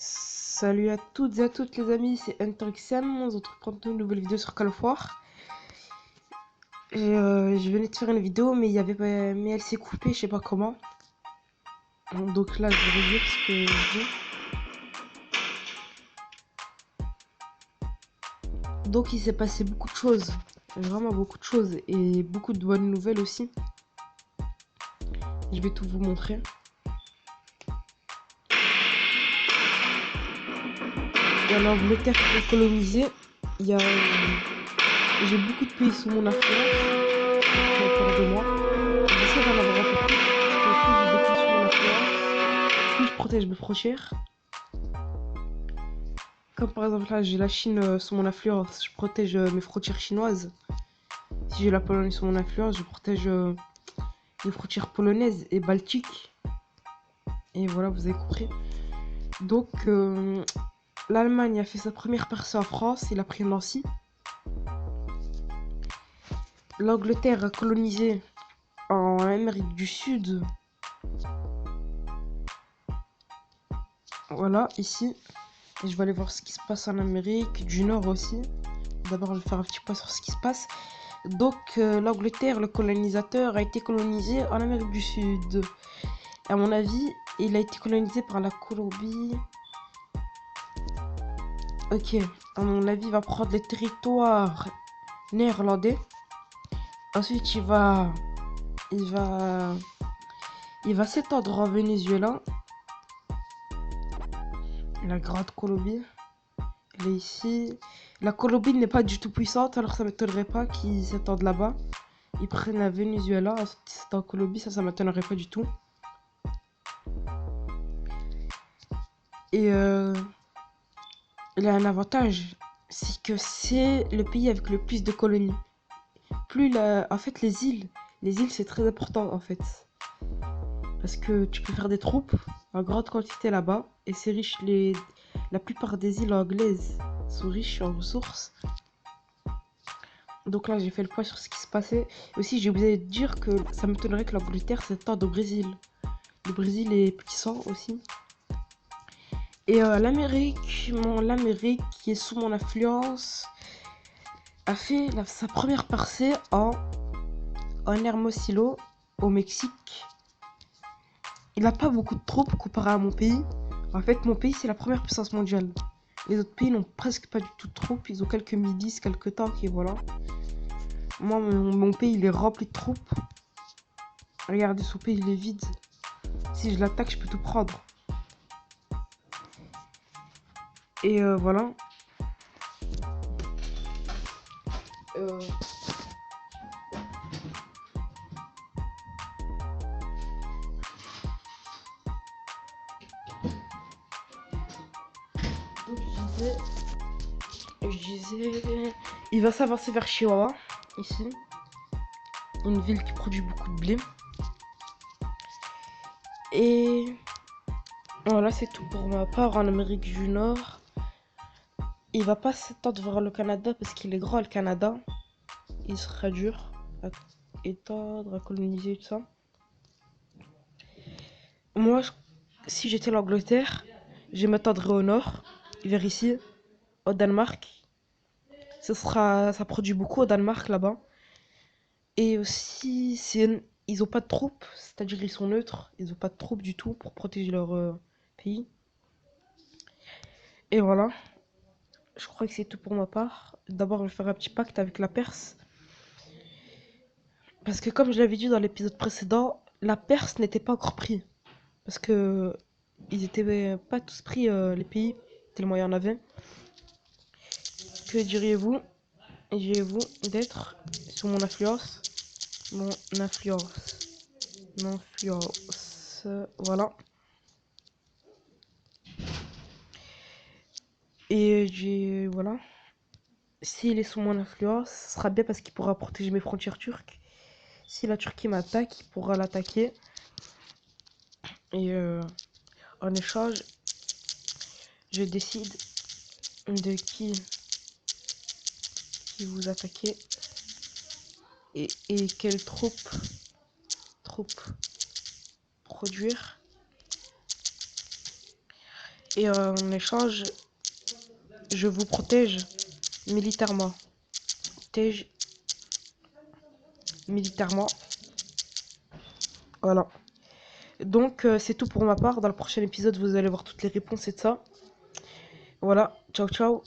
Salut à toutes et à toutes les amis, c'est HunterXM, on se retrouve pour une nouvelle vidéo sur Call of War. Je venais de faire une vidéo mais mais elle s'est coupée, je sais pas comment. Donc là je vais redire ce que je dis. Donc il s'est passé beaucoup de choses, vraiment beaucoup de choses et beaucoup de bonnes nouvelles aussi. Je vais tout vous montrer. Il y a l'Angleterre qui est colonisée, il y a j'ai beaucoup de pays sous mon influence, autour de moi. J'essaie d'en avoir un peu plus, parce que plus j'ai des pays sous mon influence, plus je protège mes frontières. Comme par exemple là, j'ai la Chine sous mon influence, je protège mes frontières chinoises. Si j'ai la Pologne sous mon influence, je protège les frontières polonaises et baltiques. Et voilà, vous avez compris. Donc, l'Allemagne a fait sa première percée en France, il a pris Nancy. L'Angleterre a colonisé en Amérique du Sud. Voilà, ici. Et je vais aller voir ce qui se passe en Amérique du Nord aussi. D'abord, je vais faire un petit point sur ce qui se passe. Donc, l'Angleterre, le colonisateur, a été colonisé en Amérique du Sud. À mon avis, il a été colonisé par la Colombie. Ok, à mon avis, il va prendre les territoires néerlandais. Ensuite, il va, il va s'étendre en Venezuela. La Grande Colombie, elle est ici. La Colombie n'est pas du tout puissante, alors ça m'étonnerait pas qu'ils s'étendent là-bas. Ils prennent la Venezuela, ensuite c'est en Colombie, ça m'étonnerait pas du tout. Et il a un avantage, c'est que c'est le pays avec le plus de colonies. En fait, les îles c'est très important en fait. Parce que tu peux faire des troupes en grande quantité là-bas. Et c'est riche, la plupart des îles anglaises sont riches en ressources. Donc là, j'ai fait le point sur ce qui se passait. Et aussi, j'ai oublié de dire que ça m'étonnerait que l'Angleterre s'étende au Brésil. Le Brésil est puissant aussi. Et l'Amérique qui est sous mon influence, a fait sa première percée en Hermosillo, au Mexique. Il n'a pas beaucoup de troupes comparé à mon pays. En fait, mon pays, c'est la première puissance mondiale. Les autres pays n'ont presque pas du tout de troupes. Ils ont quelques milices, quelques tanks et voilà. Moi, mon pays, il est rempli de troupes. Regardez, son pays, il est vide. Si je l'attaque, je peux tout prendre. Et voilà. Euh, Donc, je disais, il va s'avancer vers Chihuahua, ici. Une ville qui produit beaucoup de blé. Et voilà, c'est tout pour ma part en Amérique du Nord. Il va pas s'étendre vers le Canada parce qu'il est grand le Canada. Il sera dur à étendre, à coloniser tout ça. Moi, si j'étais l'Angleterre, je m'étendrais au nord, vers ici, au Danemark. Ça produit beaucoup au Danemark là-bas. Et aussi, ils ont pas de troupes, c'est-à-dire ils sont neutres, ils ont pas de troupes du tout pour protéger leur pays. Et voilà, je crois que c'est tout pour ma part. D'abord, je vais faire un petit pacte avec la Perse. Parce que comme je l'avais dit dans l'épisode précédent, la Perse n'était pas encore pris. Parce que ils étaient pas tous pris, les pays, tellement il y en avait. Que diriez-vous? Diriez-vous d'être sous mon influence? Mon influence. Mon influence. Voilà. Et voilà. S'il est sous mon influence, ce sera bien parce qu'il pourra protéger mes frontières turques. Si la Turquie m'attaque, il pourra l'attaquer. Et en échange, je décide de qui vous attaquez et quelles troupes produire. Et en échange, je vous protège militairement. Protège militairement. Voilà. Donc, c'est tout pour ma part. Dans le prochain épisode, vous allez voir toutes les réponses et de ça. Voilà. Ciao, ciao.